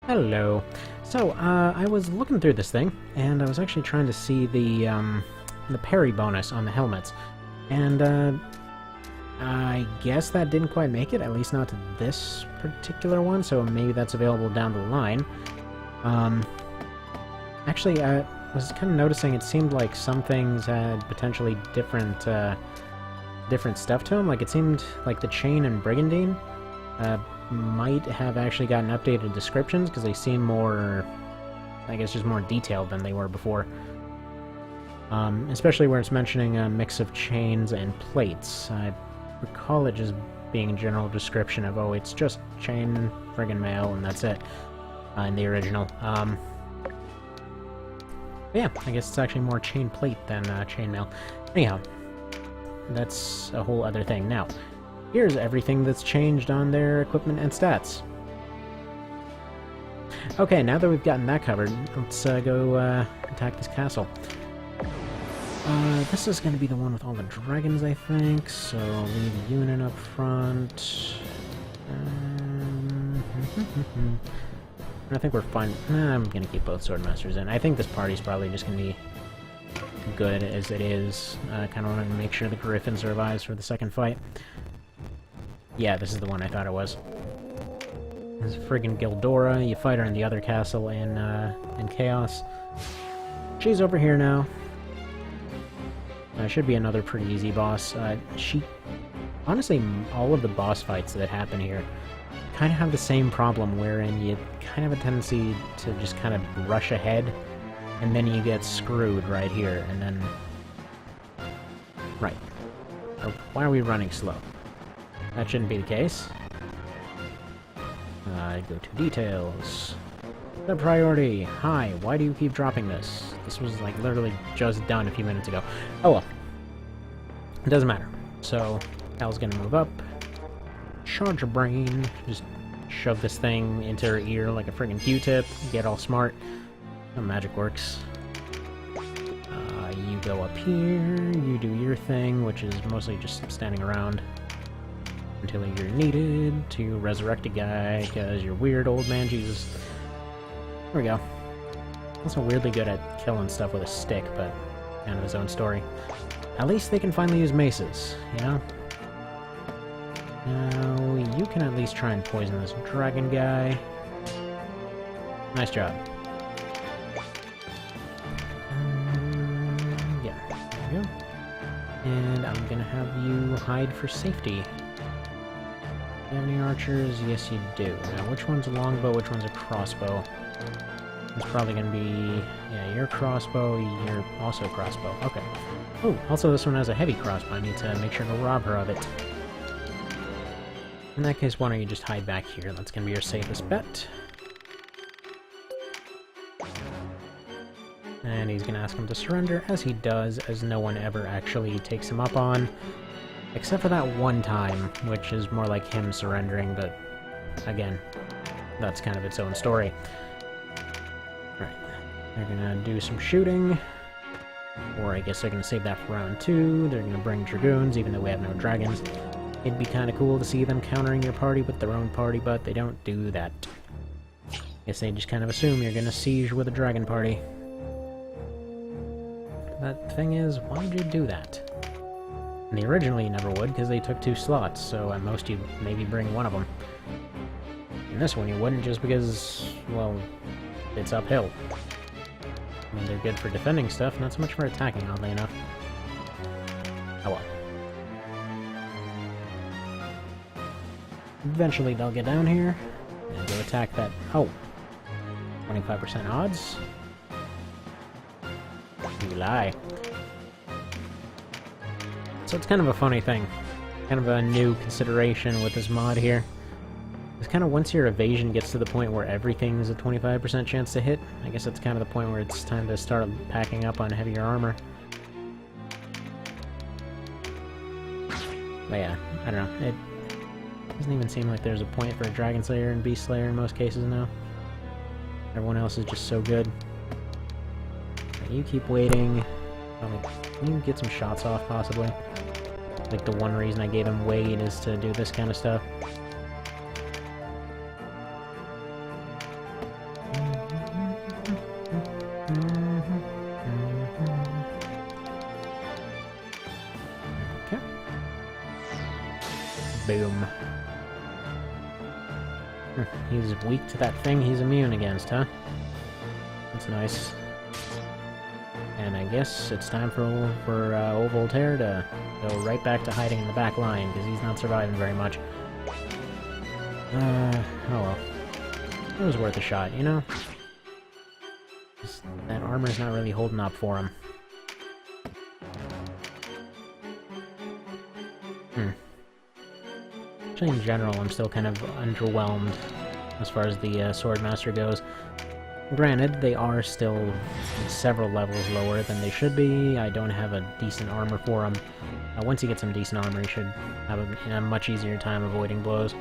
Hello. So, I was looking through this thing, and I was actually trying to see the parry bonus on the helmets. And, I guess that didn't quite make it, at least not to this particular one, so maybe that's available down the line. Actually, I was kind of noticing it seemed like some things had potentially different stuff to them. Like, it seemed like the Chain and Brigandine, might have actually gotten updated descriptions, because they seem more, I guess, just more detailed than they were before. Especially where it's mentioning a mix of chains and plates. I recall it just being a general description of, oh, it's just chain, friggin' mail, and that's it, in the original. Yeah, I guess it's actually more chain plate than chain mail. Anyhow, that's a whole other thing. Now, here's everything that's changed on their equipment and stats. Okay, now that we've gotten that covered, let's go attack this castle. This is going to be the one with all the dragons, I think, so leave a unit up front. I think we're fine. I'm going to keep both Swordmasters in. I think this party's probably just going to be good as it is. Kind of want to make sure the Griffin survives for the second fight. Yeah, this is the one I thought it was. This is friggin' Gildora. You fight her in the other castle in Chaos. She's over here now. Should be another pretty easy boss. Honestly, all of the boss fights that happen here kind of have the same problem, wherein you kind of have a tendency to just kind of rush ahead, and then you get screwed right here, and then... Right. Why are we running slow? That shouldn't be the case. Go to details. The priority. Hi, why do you keep dropping this? This was like literally just done a few minutes ago. Oh well. It doesn't matter. So, Al's gonna move up. Charge her brain. Just shove this thing into her ear like a friggin' Q-tip. Get all smart. How magic works. You go up here. You do your thing, which is mostly just standing around until you're needed to resurrect a guy, because you're weird, old man Jesus. There we go. Also weirdly good at killing stuff with a stick, but kind of his own story. At least they can finally use maces, you know? Now, you can at least try and poison this dragon guy. Nice job. Yeah, there we go. And I'm gonna have you hide for safety. Do you have any archers? Yes, you do. Now, which one's a longbow, which one's a crossbow? It's probably gonna be... yeah, you're crossbow, you're also crossbow. Okay. Oh, also this one has a heavy crossbow. I need to make sure to rob her of it. In that case, why don't you just hide back here? That's gonna be your safest bet. And he's gonna ask him to surrender, as he does, as no one ever actually takes him up on. Except for that one time, which is more like him surrendering, but again, that's kind of its own story. Right, they're gonna do some shooting, or I guess they're gonna save that for round 2. They're gonna bring Dragoons, even though we have no dragons. It'd be kind of cool to see them countering your party with their own party, but they don't do that. Guess they just kind of assume you're gonna siege with a dragon party. But the thing is, why'd you do that? And they originally never would, because they took 2 slots, so at most you'd maybe bring one of them. In this one you wouldn't, just because, well, it's uphill. I mean, they're good for defending stuff, not so much for attacking, oddly enough. Oh well. Eventually they'll get down here, and go attack that... oh! 25% odds? You lie. So it's kind of a funny thing. Kind of a new consideration with this mod here. It's kind of once your evasion gets to the point where everything's a 25% chance to hit, I guess that's kind of the point where it's time to start packing up on heavier armor. But yeah, I don't know. It doesn't even seem like there's a point for a Dragon Slayer and Beast Slayer in most cases now. Everyone else is just so good. You keep waiting. Can you get some shots off, possibly? Like, the one reason I gave him wait is to do this kind of stuff. he's weak to that thing he's immune against, huh? That's nice. And I guess it's time for old Voltaire to go right back to hiding in the back line, because he's not surviving very much. Oh well. It was worth a shot, you know? That armor's not really holding up for him. Actually, in general, I'm still kind of underwhelmed as far as the Swordmaster goes. Granted, they are still several levels lower than they should be. I don't have a decent armor for him. Once he gets some decent armor, he should have a much easier time avoiding blows.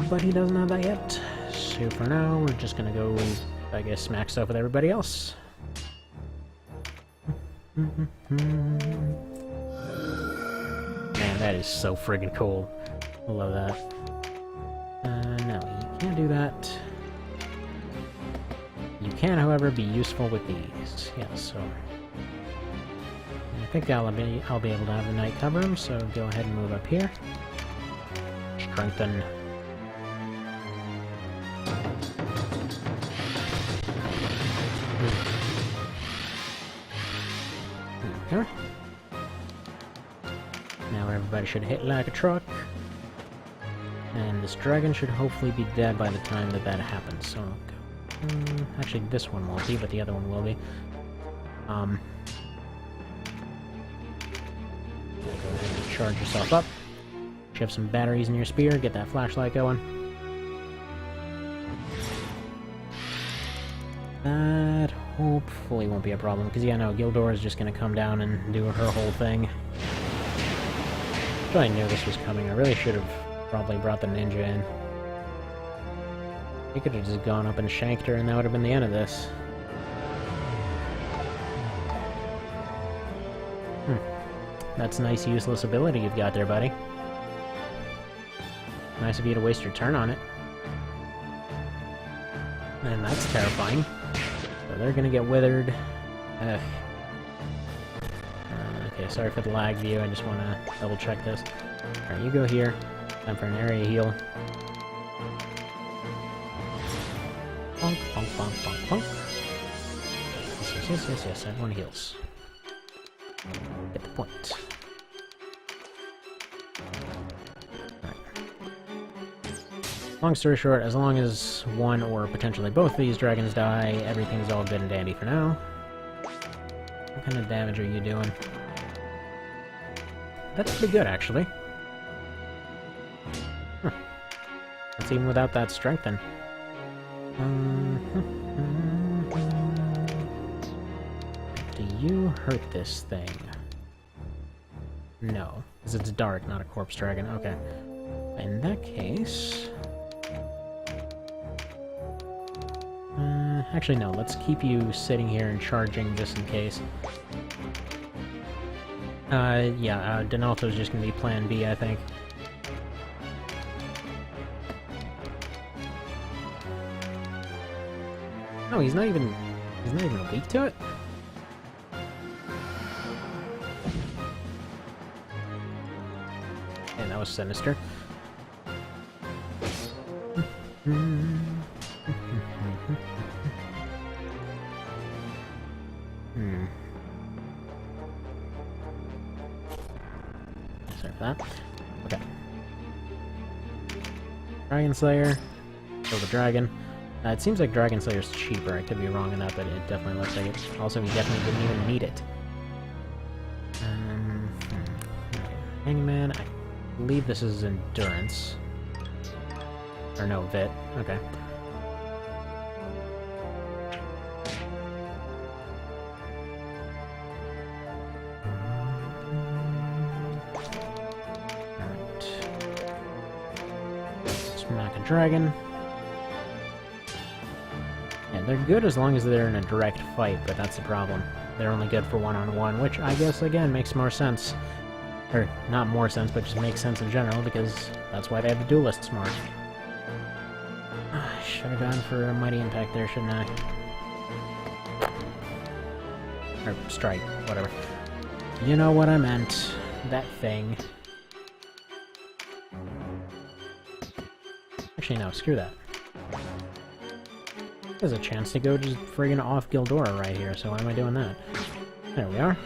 But he doesn't have that yet. So for now, we're just gonna go, I guess, smack stuff with everybody else. Man, that is so friggin' cool. I love that. No, you can't do that. You can, however, be useful with these. Yeah, so... I think I'll be able to have the knight cover him, so go ahead and move up here. Strengthen. There. Now everybody should hit like a truck. And this dragon should hopefully be dead by the time that happens, so... actually, this one won't be, but the other one will be. Go ahead and charge yourself up. Shove some batteries in your spear, get that flashlight going. That hopefully won't be a problem, because yeah, no, Gildor is just gonna come down and do her whole thing. I knew this was coming. I really should have probably brought the ninja in. He could have just gone up and shanked her, and that would have been the end of this. That's a nice useless ability you've got there, buddy. Nice of you to waste your turn on it. And that's terrifying. So they're gonna get withered. Ugh. Okay, sorry for the lag view, I just want to double check this. Alright, you go here. Time for an area heal. Bonk, bonk, bonk, bonk, bonk. Yes, everyone heals. Get the point. Alright. Long story short, as long as one or potentially both of these dragons die, everything's all good and dandy for now. What kind of damage are you doing? That's pretty good, actually. Huh. That's even without that strengthen. Do you hurt this thing? No, because it's dark, not a corpse dragon. Okay. In that case... actually, no. Let's keep you sitting here and charging just in case. Yeah, Donalto's just gonna be plan B, I think. No, he's not even weak to it? Yeah, that was sinister. Sorry for that. Okay. Dragon Slayer. Kill the dragon. It seems like Dragon Slayer's cheaper. I could be wrong on that, but it definitely looks like it. Also, he definitely didn't even need it. Hangman, I believe this is Endurance. Or no, Vit. Okay. Alright. Smack a dragon. Yeah, they're good as long as they're in a direct fight, but that's the problem. They're only good for one-on-one, which I guess, again, makes more sense. Or, not more sense, but just makes sense in general, because that's why they have the duelist mark. I should have gone for a Mighty Impact there, shouldn't I? Or Strike, whatever. You know what I meant. That thing. Actually, no, screw that. There's a chance to go just friggin' off Gildora right here, so why am I doing that? There we are.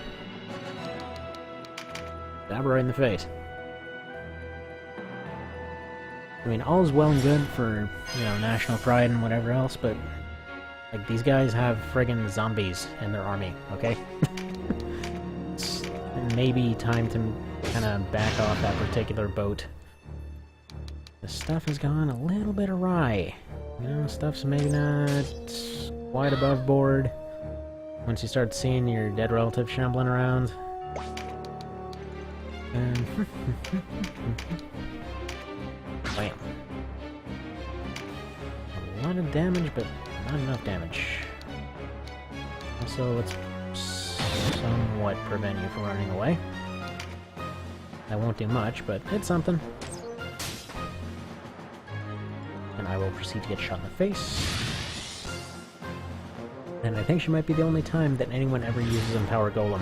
Stab her right in the face. I mean, all's well and good for, you know, national pride and whatever else, but, like, these guys have friggin' zombies in their army, okay? It's maybe time to kind of back off that particular boat. The stuff has gone a little bit awry. You know, stuff's maybe not quite above board. Once you start seeing your dead relative shambling around. And bam. A lot of damage, but not enough damage. Also, let's somewhat prevent you from running away. That won't do much, but it's something. And I will proceed to get shot in the face. And I think she might be the only time that anyone ever uses Empower Golem.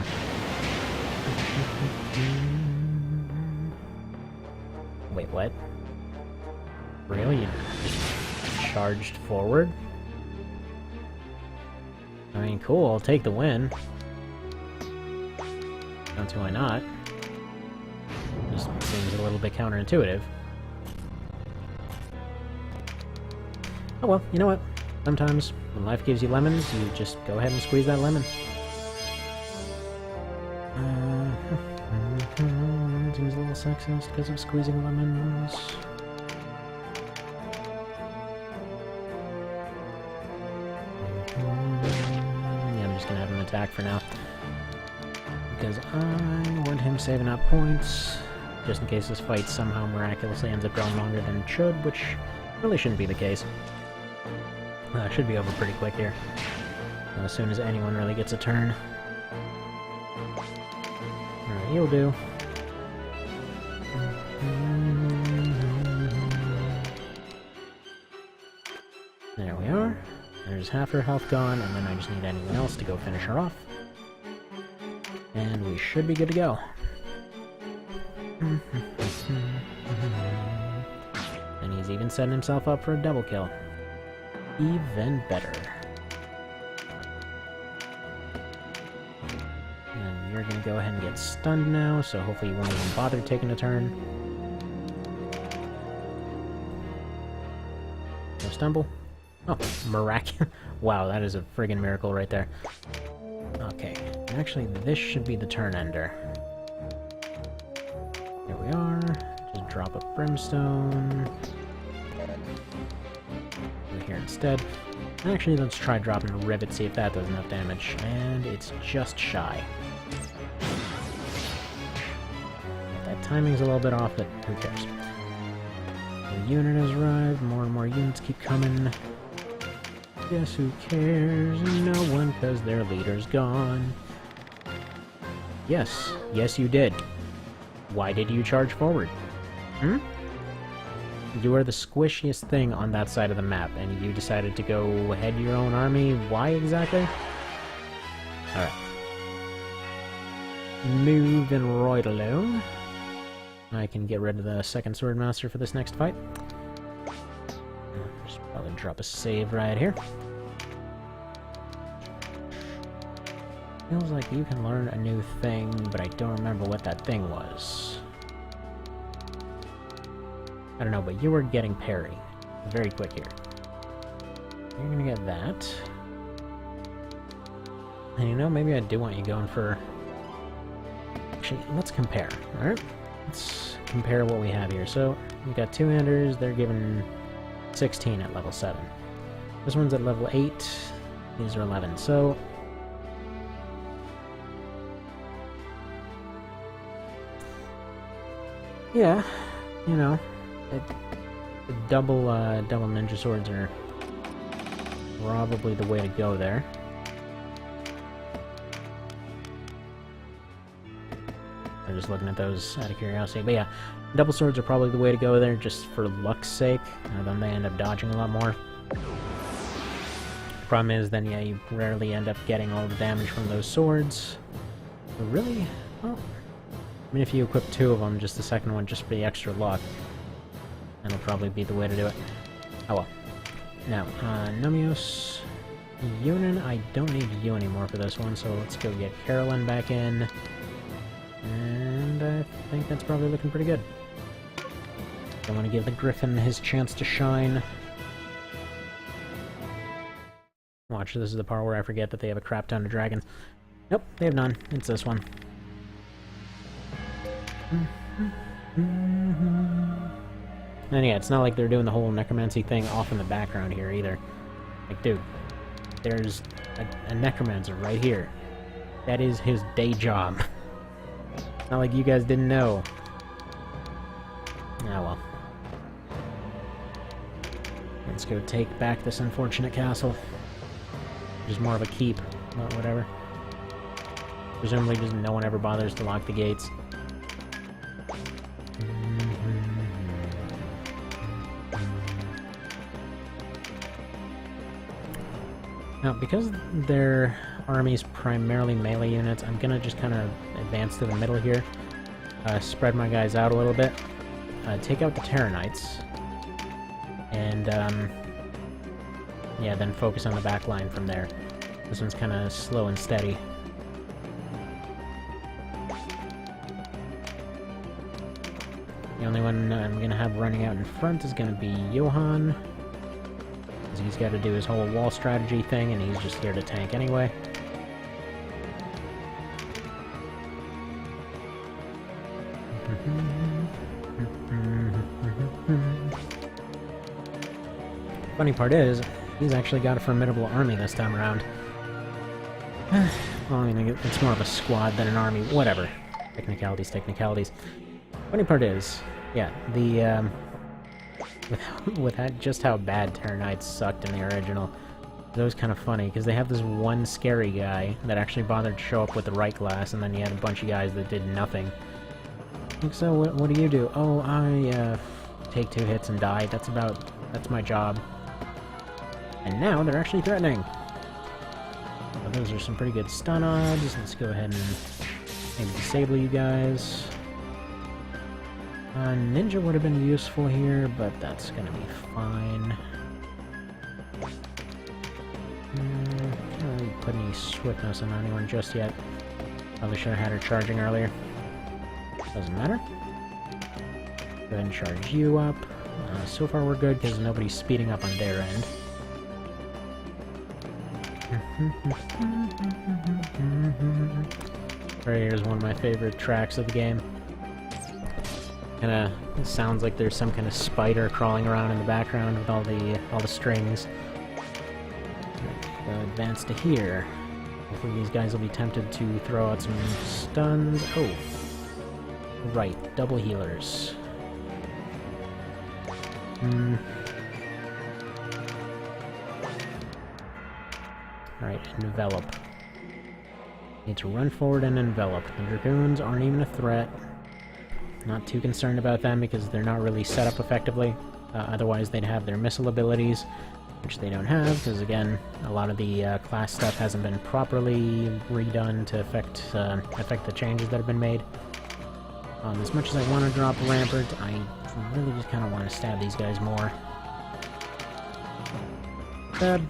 Wait, what? Really? You just charged forward? I mean, cool, I'll take the win. Don't see why not. Just seems a little bit counterintuitive. Oh well, you know what? Sometimes, when life gives you lemons, you just go ahead and squeeze that lemon. Seems a little sexist because of squeezing lemons. Yeah, I'm just gonna have him attack for now. Because I want him saving up points, just in case this fight somehow miraculously ends up going longer than it should, which really shouldn't be the case. It should be over pretty quick here. As soon as anyone really gets a turn. Alright, you'll do. There we are. There's half her health gone, and then I just need anyone else to go finish her off. And we should be good to go. And he's even setting himself up for a double kill. Even better. And you're gonna go ahead and get stunned now, so hopefully you won't even bother taking a turn. No stumble? Oh, miraculous. Wow, that is a friggin' miracle right there. Okay, actually this should be the turn ender. Here we are. Just drop a brimstone. Here instead. Actually, let's try dropping a rivet, see if that does enough damage. And it's just shy. That timing's a little bit off, but who cares? The unit has arrived, more and more units keep coming. Guess who cares? No one, cause their leader's gone. Yes. Yes, you did. Why did you charge forward? Hmm? You are the squishiest thing on that side of the map, and you decided to go head your own army. Why exactly? Alright. Moving right along. I can get rid of the second Swordmaster for this next fight. Just probably drop a save right here. Feels like you can learn a new thing, but I don't remember what that thing was. I don't know, but you were getting parry. Very quick here. You're gonna get that. And you know, maybe I do want you going for... Actually, let's compare, alright? Let's compare what we have here. So, we've got two enders, they're given 16 at level 7. This one's at level 8, these are 11, so... Yeah, you know, the double ninja swords are probably the way to go there. I'm just looking at those out of curiosity, but yeah, double swords are probably the way to go there, just for luck's sake. Then they end up dodging a lot more. Problem is, then yeah, you rarely end up getting all the damage from those swords. But really, well, I mean, if you equip 2 of them, just the second one, just for the extra luck, that'll probably be the way to do it. Oh well. Now, Nomios, Yunin, I don't need you anymore for this one, so let's go get Carolyn back in. And I think that's probably looking pretty good. I want to give the Griffin his chance to shine. Watch, this is the part where I forget that they have a crap ton of dragons. Nope, they have none. It's this one. And yeah, it's not like they're doing the whole necromancy thing off in the background here either. Like, dude, there's a necromancer right here. That is his day job. It's not like you guys didn't know. Ah, well. Let's go take back this unfortunate castle. Which is more of a keep, but whatever. Presumably just no one ever bothers to lock the gates. Now, because their army's primarily melee units, I'm gonna just kind of advance to the middle here. Spread my guys out a little bit. Take out the Terror Knights. And, yeah, then focus on the back line from there. This one's kind of slow and steady. The only one I'm gonna have running out in front is gonna be Johann. Because he's got to do his whole wall strategy thing, and he's just here to tank anyway. Funny part is, he's actually got a formidable army this time around. Well, I mean, it's more of a squad than an army. Whatever. Technicalities, technicalities. Funny part is, yeah, the, with that, just how bad Terror Knights sucked in the original. It was kind of funny, because they have this one scary guy that actually bothered to show up with the right class, and then you had a bunch of guys that did nothing. Like, so what do you do? Oh, I, take 2 hits and die. That's my job. And now they're actually threatening. So those are some pretty good stun odds. Let's go ahead and maybe disable you guys. Ninja would have been useful here, but that's gonna be fine. Can't really put any swiftness on anyone just yet. Probably should have had her charging earlier. Doesn't matter. Go ahead and charge you up. So far we're good, because nobody's speeding up on their end. Right here is one of my favorite tracks of the game. Kinda sounds like there's some kind of spider crawling around in the background with all the strings. Advance to here. Hopefully these guys will be tempted to throw out some stuns. Oh, right, double healers. Alright, envelop. Need to run forward and envelop. The Dragoons aren't even a threat. Not too concerned about them because they're not really set up effectively. Otherwise they'd have their missile abilities, which they don't have, because again, a lot of the class stuff hasn't been properly redone to affect the changes that have been made. As much as I want to drop Rampart, I really just kind of want to stab these guys more. Stab.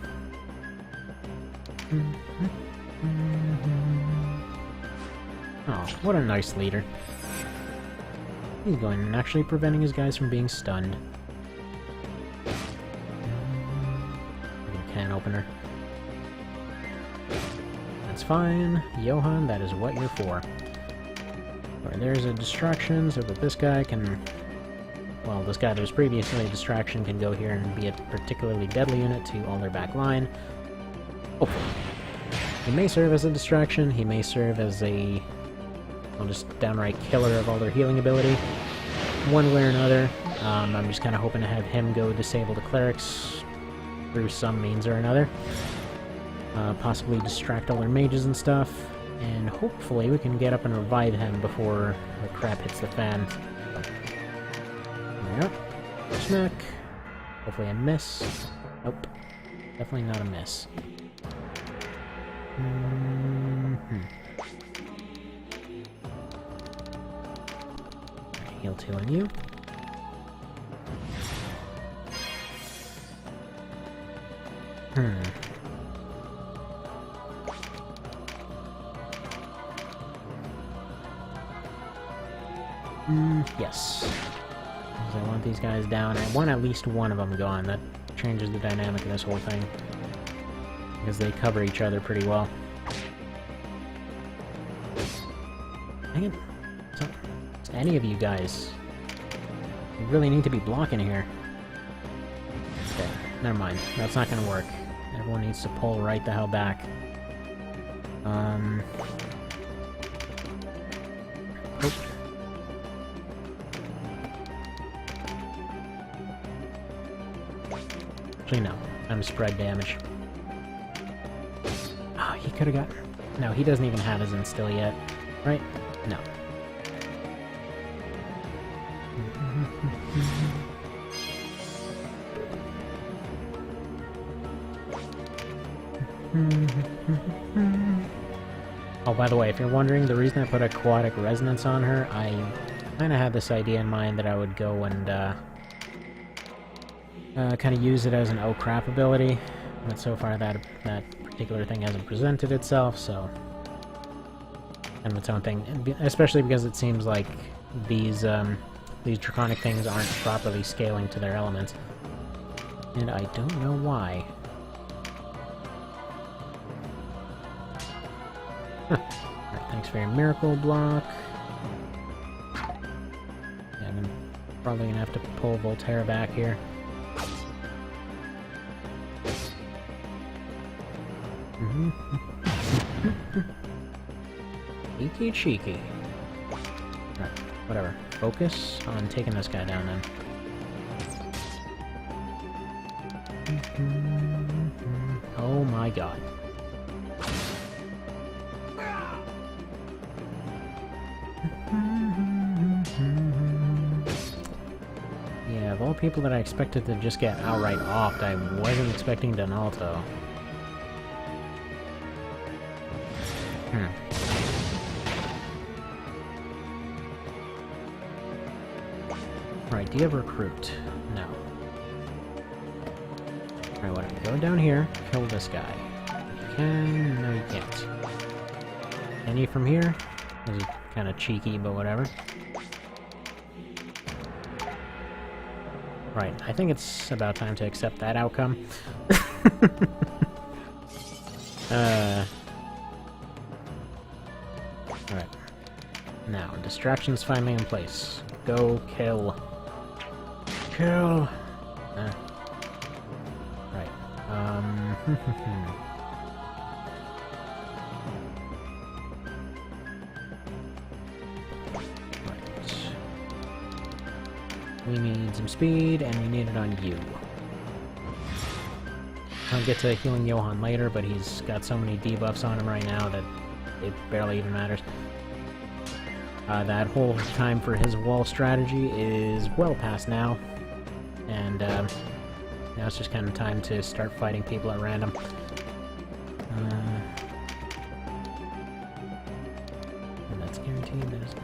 Oh, what a nice leader. He's going and actually preventing his guys from being stunned. Can opener. That's fine. Johann, that is what you're for. Right, there's a distraction so that this guy can... Well, this guy that was previously a distraction can go here and be a particularly deadly unit to all their back line. Hopefully. He may serve as a distraction, he may serve as a... Well, just downright killer of all their healing ability. One way or another, I'm just kind of hoping to have him go disable the clerics through some means or another. Possibly distract all their mages and stuff, and hopefully we can get up and revive him before the crap hits the fan. There we go. Smack. Hopefully a miss. Nope. Definitely not a miss. Heal 2 on you. Yes. Because I want these guys down. I want at least one of them gone. That changes the dynamic of this whole thing. Because they cover each other pretty well. Dang it. It's any of you guys. You really need to be blocking here. Okay, never mind. That's not gonna work. Everyone needs to pull right the hell back. Oop. Actually, no. I'm spread damage. Oh, he could've got... No, he doesn't even have his instill yet. Right? No. Oh, by the way, if you're wondering, the reason I put Aquatic Resonance on her, I kind of had this idea in mind that I would go and kind of use it as an oh crap ability, but so far that particular thing hasn't presented itself, so kind of its own thing, especially because it seems like these draconic things aren't properly scaling to their elements, and I don't know why. Alright, thanks for your miracle block. Yeah, I'm probably gonna have to pull Volterra back here. Cheeky cheeky. Alright, whatever. Focus on taking this guy down then. Oh my god. Yeah, of all people that I expected to just get outright offed, I wasn't expecting Donalto. Right, do you have recruit? No. Alright, whatever. Go down here, kill this guy. You can... no, you can't. Can you from here? This is kind of cheeky, but whatever. Right, I think it's about time to accept that outcome. Alright. Now, distraction's finally in place. Go kill. Kill! Right. Right. We need some speed, and we need it on you. I'll get to healing Johann later, but he's got so many debuffs on him right now that it barely even matters. That whole time for his wall strategy is well past now, and now it's just kind of time to start fighting people at random. And that's guaranteed. That is...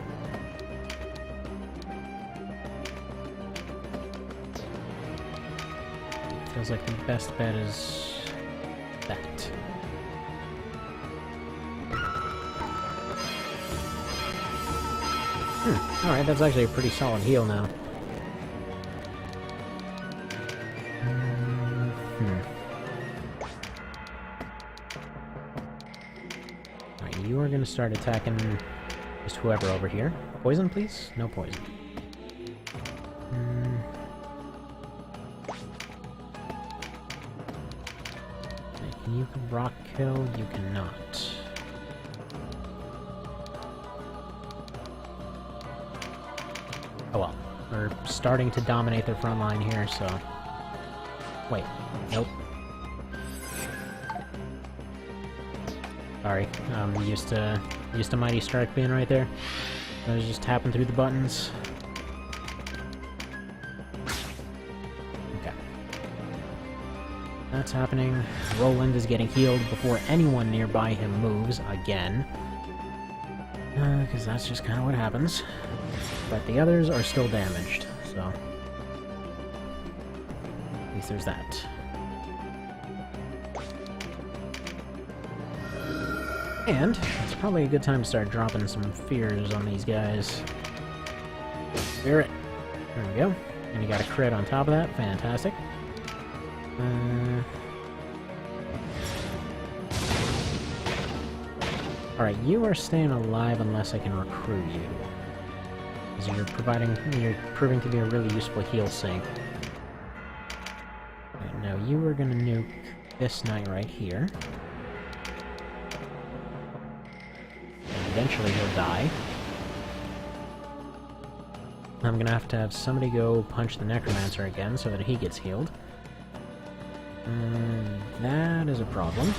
feels like the best bet is that. Alright, that's actually a pretty solid heal now. Alright, you are gonna start attacking just whoever over here. Poison, please? No poison. Can you rock kill? You cannot. Oh well, we're starting to dominate their front line here, so... Wait, nope. Sorry, used to Mighty Strike being right there. I was just tapping through the buttons. Okay. That's happening. Roland is getting healed before anyone nearby him moves again. Because that's just kind of what happens. But the others are still damaged, so... at least there's that. And it's probably a good time to start dropping some fears on these guys. Spirit. There we go. And you got a crit on top of that. Fantastic. Alright, you are staying alive unless I can recruit you. Because you're proving to be a really useful heal sink. Right, now you are gonna nuke this knight right here. And eventually he'll die. I'm gonna have to have somebody go punch the Necromancer again so that he gets healed. That is a problem.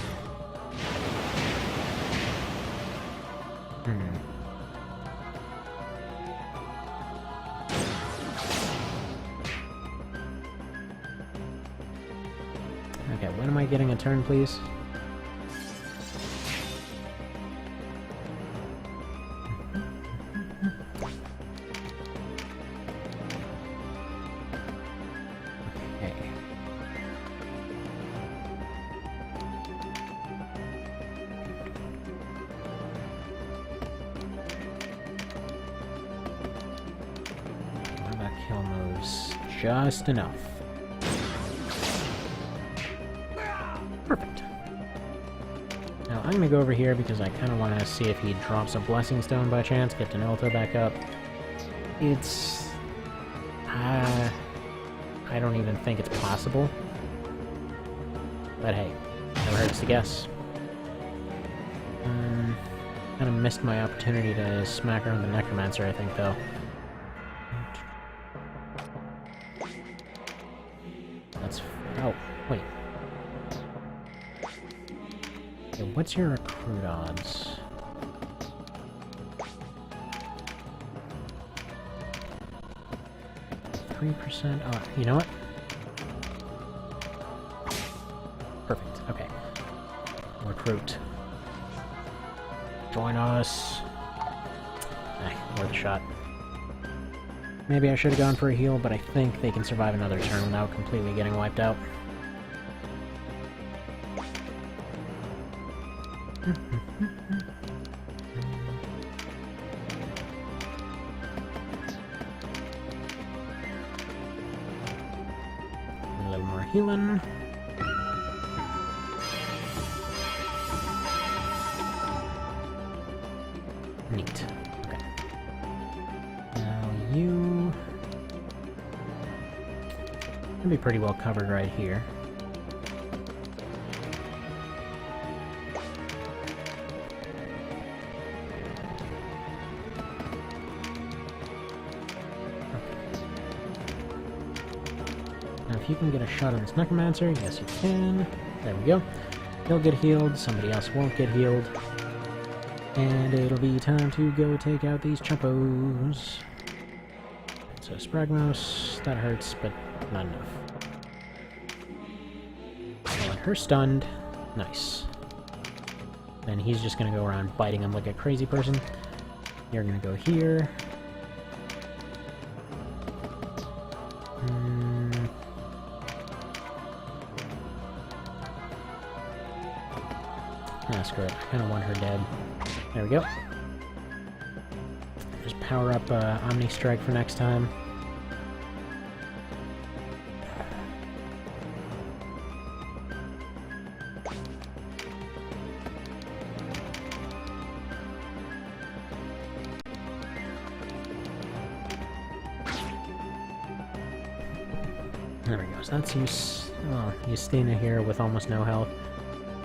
Okay, when am I getting a turn, please? Okay. That kill moves just enough. Perfect. Now I'm gonna go over here because I kind of want to see if he drops a Blessing Stone by chance, get Denolto back up. It's... I don't even think it's possible. But hey, never hurts to guess. Kind of missed my opportunity to smack around the Necromancer, I think, though. That's... oh, wait. Okay, what's your recruit odds? %? Oh, you know what? Perfect, okay. Recruit. Join us. Worth a shot. Maybe I should have gone for a heal, but I think they can survive another turn without completely getting wiped out. A little more healing. Neat. Okay. Now you... you'll be pretty well covered right here. Now if you can get a shot on this Necromancer, yes you can. There we go. He'll get healed, somebody else won't get healed. And it'll be time to go take out these chumpos. So Spragmos, that hurts, but not enough. And her stunned. Nice. And he's just gonna go around biting him like a crazy person. You're gonna go here. Ah, screw it. I kind of want her dead. There we go. Just power up Omni Strike for next time. There we go. So that's Justina here with almost no health.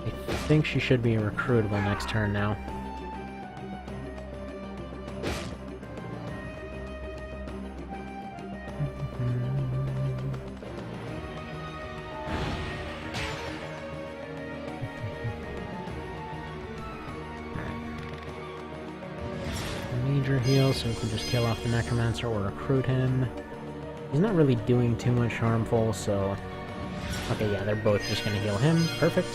I think she should be recruitable next turn now. Major heal, so we can just kill off the Necromancer or recruit him. He's not really doing too much harmful, so... okay, yeah, they're both just gonna heal him. Perfect.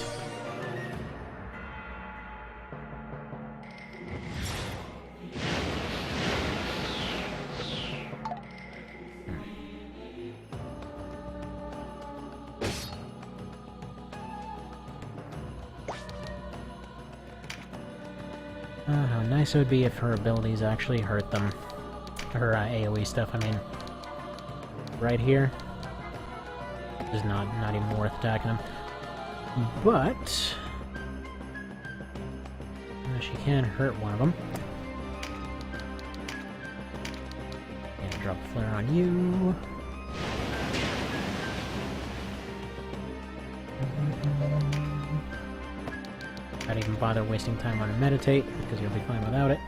How nice it would be if her abilities actually hurt them. Her AoE stuff, I mean. Right here. Is not even worth attacking them. But... she can hurt one of them. And drop a flare on you. Not even bother wasting time on a meditate, because you'll be fine without it.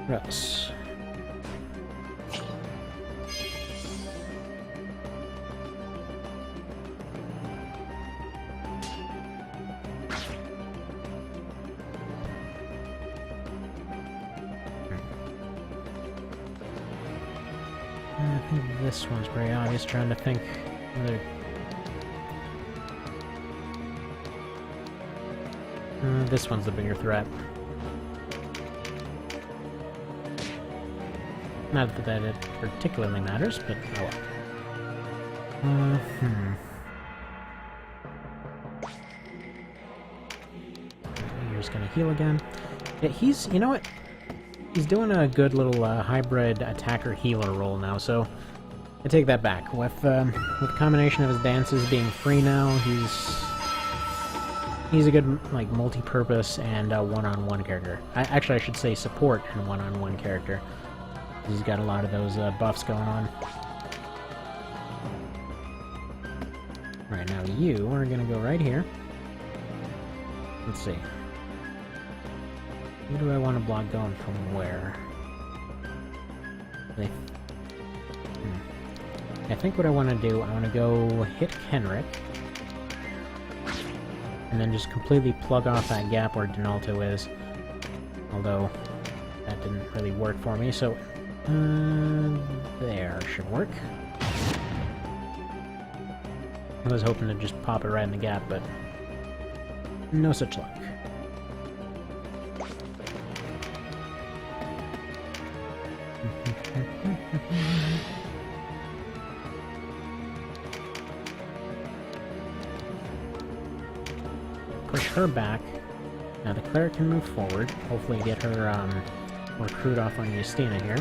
What else? I think this one's pretty obvious, trying to think whether... this one's the bigger threat. Not that it particularly matters, but oh well. You're just gonna heal again. Yeah, he's... you know what? He's doing a good little hybrid attacker-healer role now, so I take that back. With the combination of his dances being free now, he's a good, like, multi-purpose and one-on-one character. Actually, I should say support and one-on-one character. He's got a lot of those buffs going on. Right, now you are gonna go right here. Let's see. Who do I want to block going from where? I think what I want to do, I want to go hit Kenrick. And then just completely plug off that gap where Donalto is. Although, that didn't really work for me, so... there should work. I was hoping to just pop it right in the gap, but... no such luck. Push her back. Now the cleric can move forward. Hopefully get her recruit off on Justina here.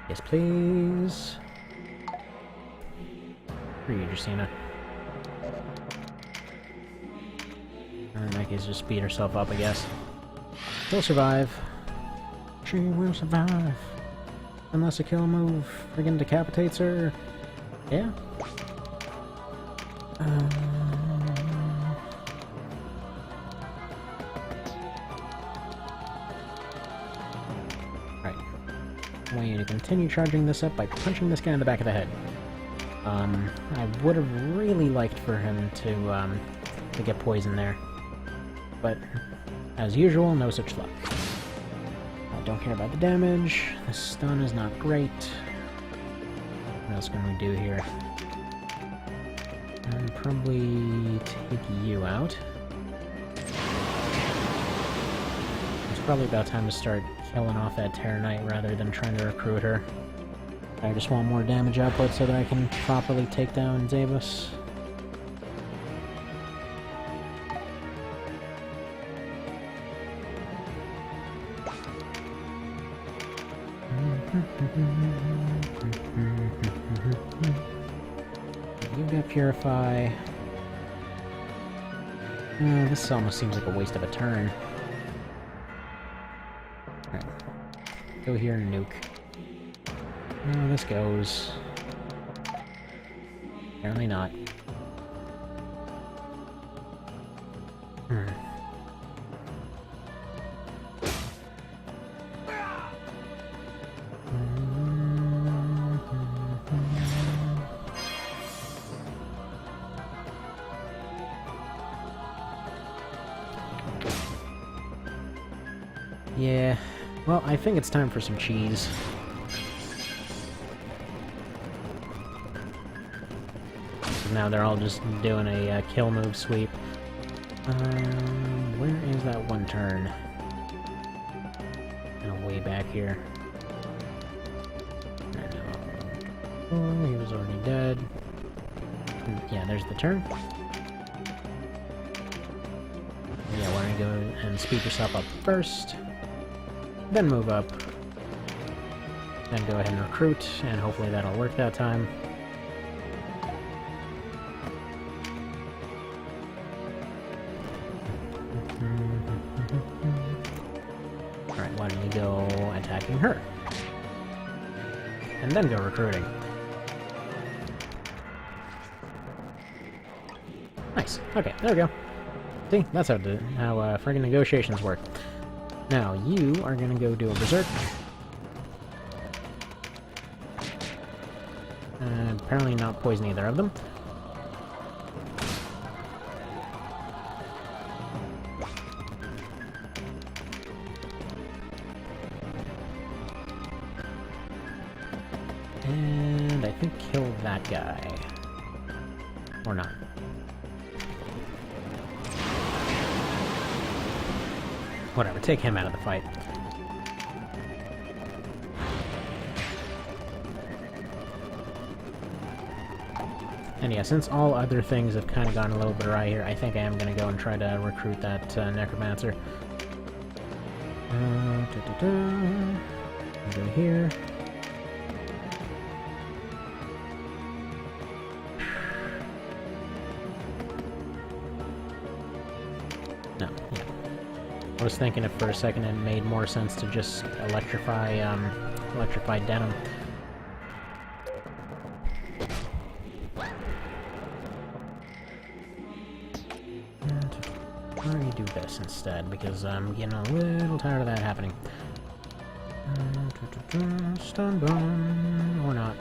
Yes, please. For you, Justina. In that case, just speed herself up, I guess. She'll survive. She will survive. Unless a kill move friggin' decapitates her. Yeah? Right. I want you to continue charging this up by punching this guy in the back of the head. I would have really liked for him to get poisoned there. But, as usual, no such luck. I don't care about the damage. The stun is not great. What else can we do here? Probably take you out. It's probably about time to start killing off that Terror Knight rather than trying to recruit her. I just want more damage output so that I can properly take down Zavis. You've got Purify. This almost seems like a waste of a turn. Alright. Go here and nuke. No, this goes. Apparently not. Yeah, well, I think it's time for some cheese. So now they're all just doing a kill move sweep. Where is that one turn? Way back here. Oh, he was already dead. Yeah, there's the turn. Yeah, go and speed yourself up first, then move up, then go ahead and recruit, and hopefully that'll work that time. Alright, why don't you go attacking her? And then go recruiting. Nice. Okay, there we go. See, that's how friggin' negotiations work. Now, you are gonna go do a berserk. Apparently not poison either of them. And I think kill that guy. Or not. Whatever, take him out of the fight. And yeah, since all other things have kind of gone a little bit awry here, I think I am going to go and try to recruit that necromancer. Go here. No, yeah. I was thinking if for a second it made more sense to just electrify Denim. And why do this instead, because I'm getting a little tired of that happening. Stun bomb, or not.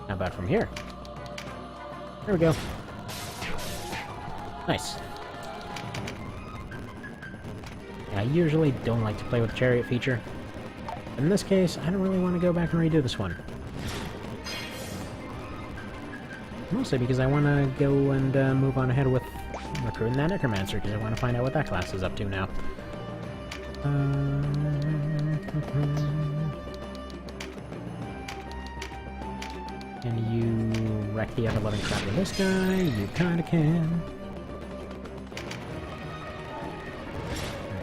How about from here? There we go. Nice. I usually don't like to play with the chariot feature. In this case, I don't really want to go back and redo this one. Mostly because I want to go and move on ahead with recruiting that necromancer, because I want to find out what that class is up to now. Can you wreck the ever-loving crap with this guy? You kinda can.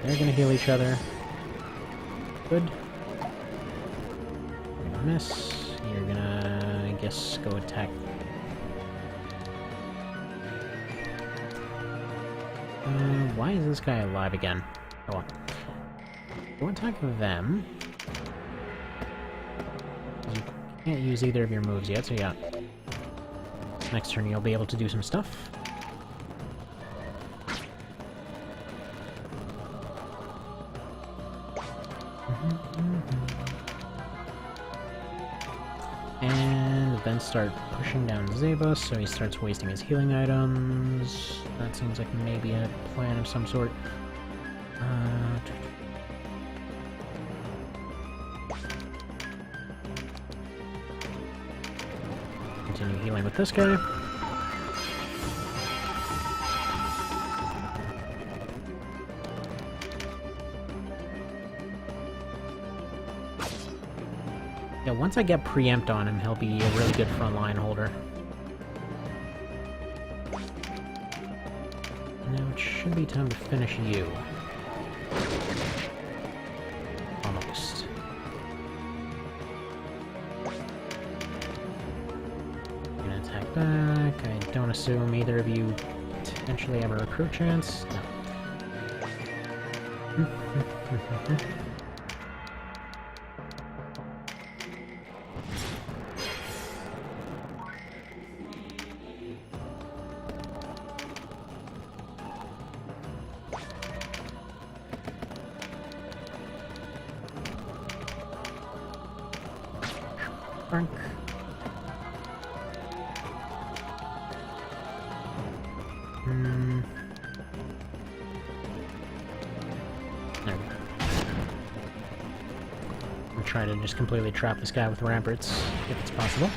They're gonna heal each other. Good. You're gonna miss. You're gonna, I guess, go attack. Why is this guy alive again? Oh well. Go attack them. You can't use either of your moves yet, so yeah. Next turn you'll be able to do some stuff. And then start pushing down Zeba, so he starts wasting his healing items. That seems like maybe a plan of some sort. Continue healing with this guy. Yeah, once I get preempt on him, he'll be a really good frontline holder. Now it should be time to finish you. Almost. I'm gonna attack back. I don't assume either of you potentially have a recruit chance. No. Frank. There we go. I'll try to just completely trap this guy with ramparts, if it's possible.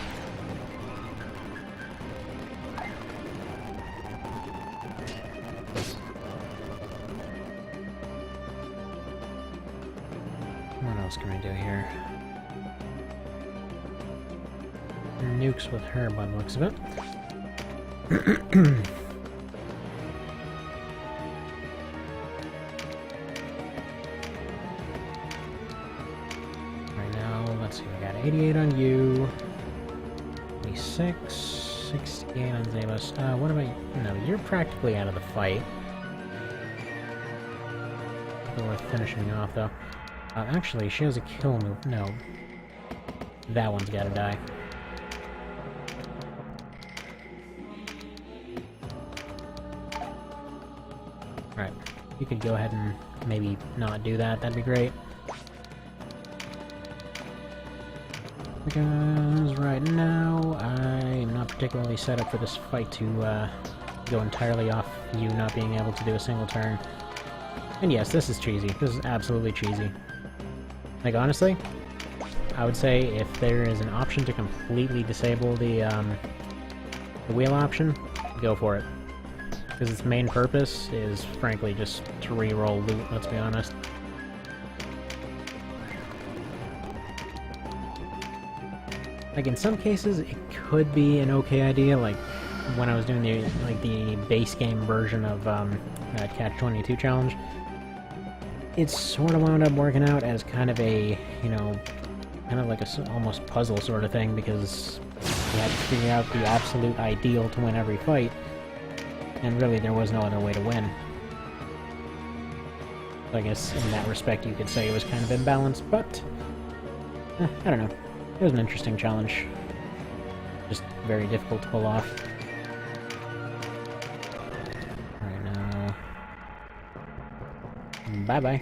What else can I do here? Nukes with her by the looks of it. unsave us. What about you? No, you're practically out of the fight. Still worth finishing off, though. Actually, she has a kill move. No. That one's gotta die. Alright. You could go ahead and maybe not do that. That'd be great. Because right now, I'm not particularly set up for this fight to go entirely off you not being able to do a single turn. And yes, this is cheesy. This is absolutely cheesy. Like, honestly, I would say if there is an option to completely disable the wheel option, go for it. Because its main purpose is, frankly, just to re-roll loot, let's be honest. Like, in some cases, it could be an okay idea, like when I was doing the base game version of that Catch-22 challenge. It sort of wound up working out as kind of a, you know, kind of like a almost puzzle sort of thing, because you had to figure out the absolute ideal to win every fight, and really there was no other way to win. So I guess in that respect you could say it was kind of imbalanced, but I don't know. It was an interesting challenge. Just very difficult to pull off. Right now. Bye-bye.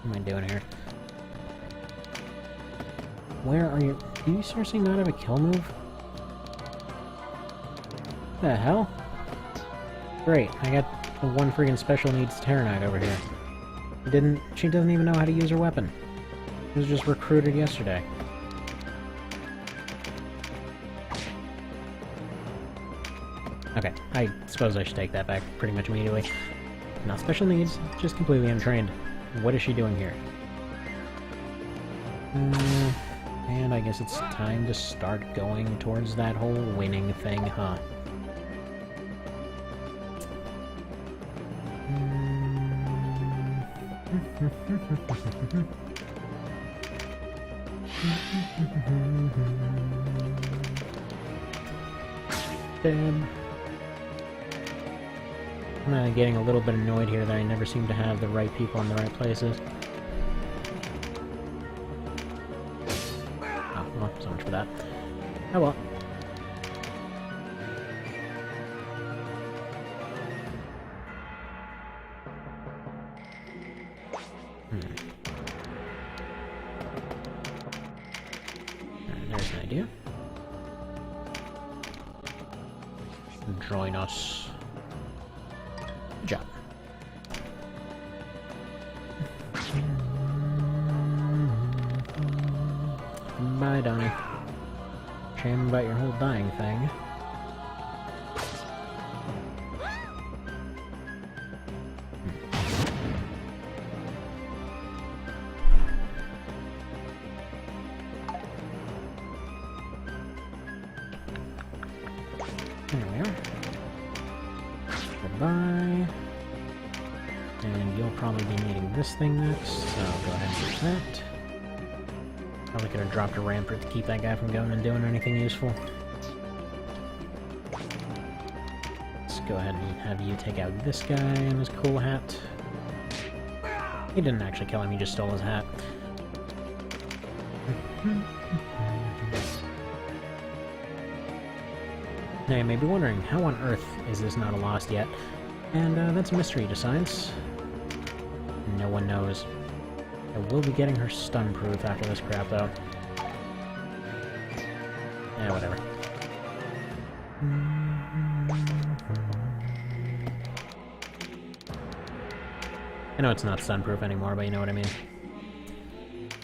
What am I doing here? Where are you? Do you seriously not have a kill move? What the hell? Great, I got the one friggin' special needs Terranite over here. She doesn't even know how to use her weapon. She was just recruited yesterday. Okay, I suppose I should take that back pretty much immediately. Not special needs, just completely untrained. What is she doing here? And I guess it's time to start going towards that whole winning thing, huh? Damn. I'm getting a little bit annoyed here that I never seem to have the right people in the right places. Oh, well, so much for that. Oh well. There's an idea. Join us. Good job. Bye, Donnie. Shame about your whole dying thing. There we are. Goodbye. And you'll probably be needing this thing next, so go ahead and use that. Probably could have dropped a rampart to keep that guy from going and doing anything useful. Let's go ahead and have you take out this guy and his cool hat. He didn't actually kill him, he just stole his hat. Now you may be wondering, how on earth is this not a lost yet? And that's a mystery to science. No one knows. I will be getting her stun-proof after this crap, though. Yeah, whatever. I know it's not stun-proof anymore, but you know what I mean.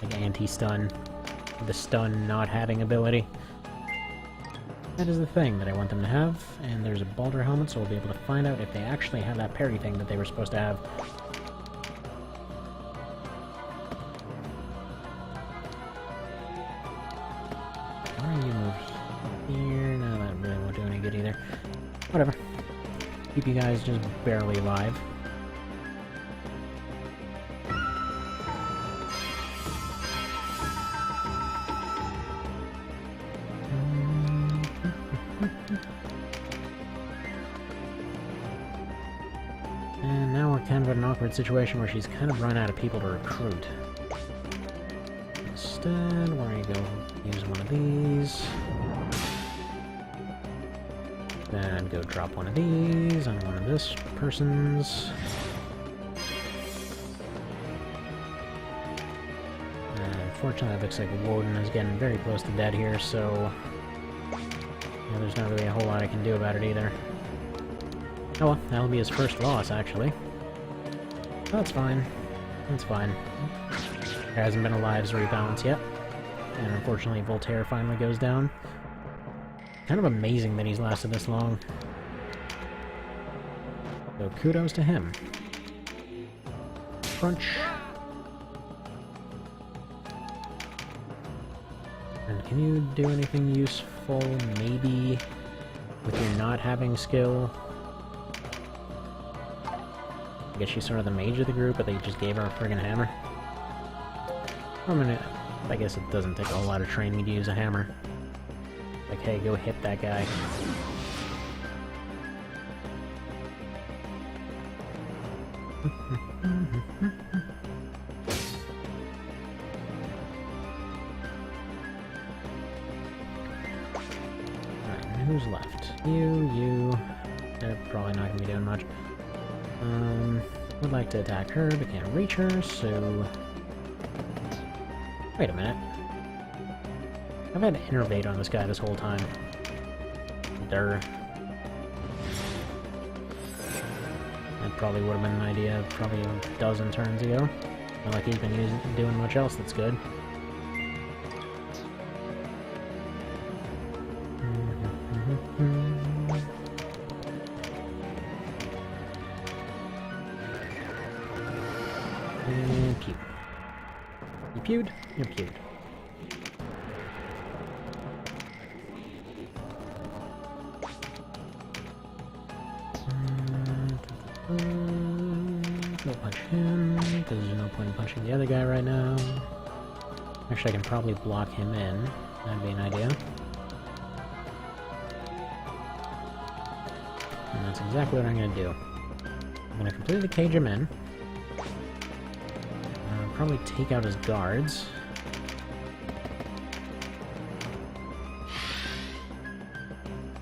Like anti-stun. The stun not having ability. That is the thing that I want them to have, and there's a Baldur helmet, so we'll be able to find out if they actually have that parry thing that they were supposed to have. Why do you move here? No, that really won't do any good either. Whatever. You keep you guys just barely alive. And now we're kind of in an awkward situation where she's kind of run out of people to recruit. Instead, we're going to go use one of these. Then go drop one of these on one of this person's. And unfortunately, it looks like Warden is getting very close to dead here, so yeah, there's not really a whole lot I can do about it either. Oh well, that'll be his first loss, actually. That's fine. That's fine. There hasn't been a lives rebalance yet. And unfortunately, Voltaire finally goes down. Kind of amazing that he's lasted this long. So kudos to him. Crunch. And can you do anything useful, maybe, with your not having skill? I guess she's sort of the mage of the group, but they just gave her a friggin' hammer. I guess it doesn't take a whole lot of training to use a hammer. Like, hey, go hit that guy. Alright, who's left? You. They're probably not gonna be doing much. Would like to attack her, but can't reach her, so... Wait a minute. I've had to innervate on this guy this whole time. Durr. That probably would have been an idea probably a dozen turns ago. Not like he's been doing much else that's good. And pew. You pewed? You're pewed. Go punch him, because there's no point in punching the other guy right now. Actually, I can probably block him in. That'd be an idea. And that's exactly what I'm going to do. I'm going to completely cage him in. Probably take out his guards.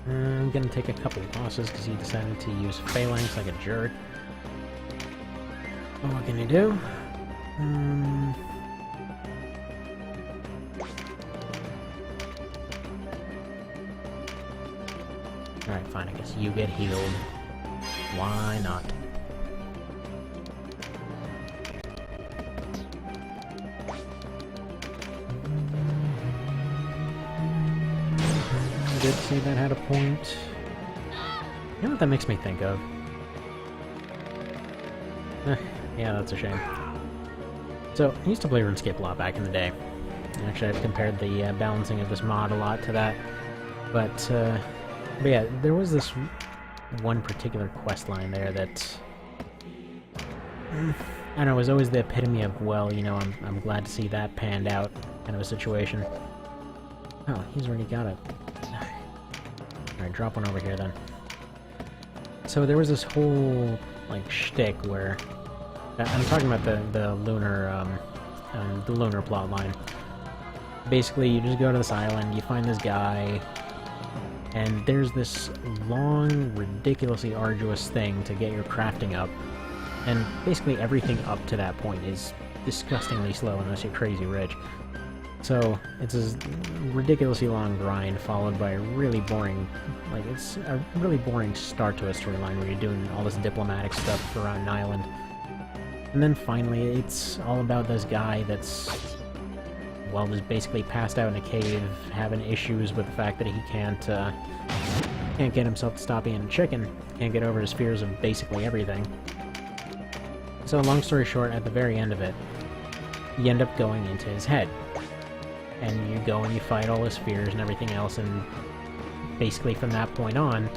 I'm gonna take a couple losses because he decided to use Phalanx like a jerk. What can you do? Alright, fine, I guess you get healed. Why not? I did say that had a point. You know what that makes me think of? Yeah, that's a shame. So, I used to play RuneScape a lot back in the day. Actually, I've compared the balancing of this mod a lot to that. But yeah, there was this one particular quest line there that... I don't know, was always the epitome of, well, you know, I'm glad to see that panned out kind of a situation. Oh, he's already got it. Alright, drop one over here then. So there was this whole, like, shtick where... I'm talking about the lunar plot line. Basically, you just go to this island, you find this guy, and there's this long, ridiculously arduous thing to get your crafting up. And basically everything up to that point is disgustingly slow unless you're crazy rich. So, it's a ridiculously long grind followed by a really boring, like, it's a really boring start to a storyline where you're doing all this diplomatic stuff around an island. And then finally, it's all about this guy that's, well, was basically passed out in a cave, having issues with the fact that he can't get himself to stop being a chicken, can't get over his fears of basically everything. So, long story short, at the very end of it, you end up going into his head. And you go and you fight all his fears and everything else, and basically from that point on,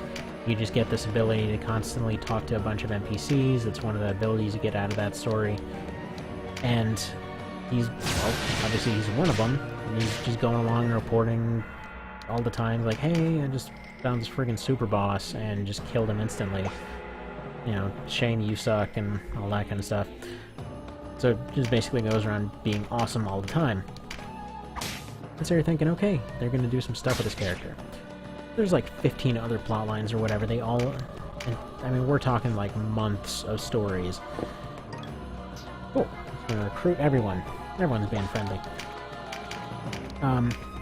You just get this ability to constantly talk to a bunch of NPCs. It's one of the abilities you get out of that story. And he's, well, obviously he's one of them. And he's just going along and reporting all the time, like, hey, I just found this friggin' super boss and just killed him instantly. You know, Shane, you suck, and all that kind of stuff. So it just basically goes around being awesome all the time. And so you're thinking, okay, they're gonna do some stuff with this character. There's like 15 other plot lines or whatever, they all... And, I mean, we're talking like months of stories. Cool. Just gonna recruit everyone. Everyone's being friendly.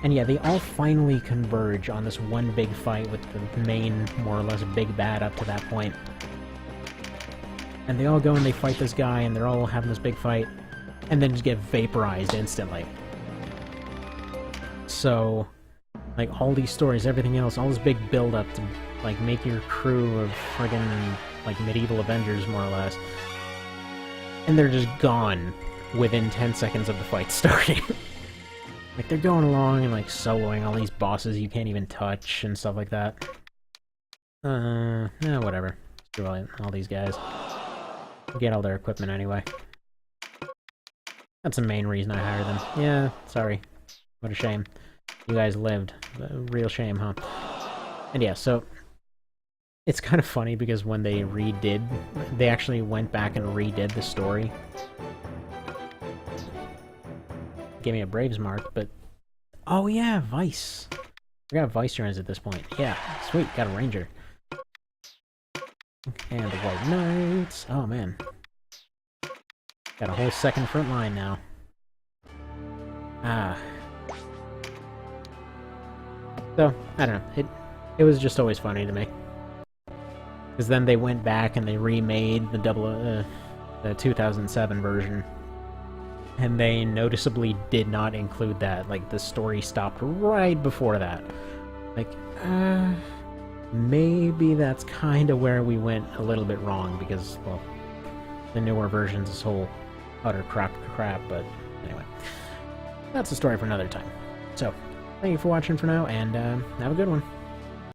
And yeah, they all finally converge on this one big fight with the main, more or less, big bad up to that point. And they all go and they fight this guy, and they're all having this big fight, and then just get vaporized instantly. So, like, all these stories, everything else, all this big build-up to, like, make your crew of friggin', like, medieval Avengers, more or less, and they're just gone within 10 seconds of the fight starting. Like, they're going along and, like, soloing all these bosses you can't even touch and stuff like that. Whatever. Screw all these guys. Get all their equipment anyway. That's the main reason I hired them. Yeah, sorry. What a shame. You guys lived. Real shame, huh? And yeah, so... It's kind of funny because when they they actually went back and redid the story. Gave me a Braves mark, but... Oh yeah, Vice! We got Vice turns at this point. Yeah, sweet, got a Ranger. And the White Knights. Oh man. Got a whole second front line now. So, I don't know. It was just always funny to me. Because then they went back and they remade the 2007 version. And they noticeably did not include that. Like, the story stopped right before that. Like, maybe that's kind of where we went a little bit wrong, because, well, the newer version's this whole utter crap, but anyway. That's a story for another time. So, thank you for watching for now, and have a good one.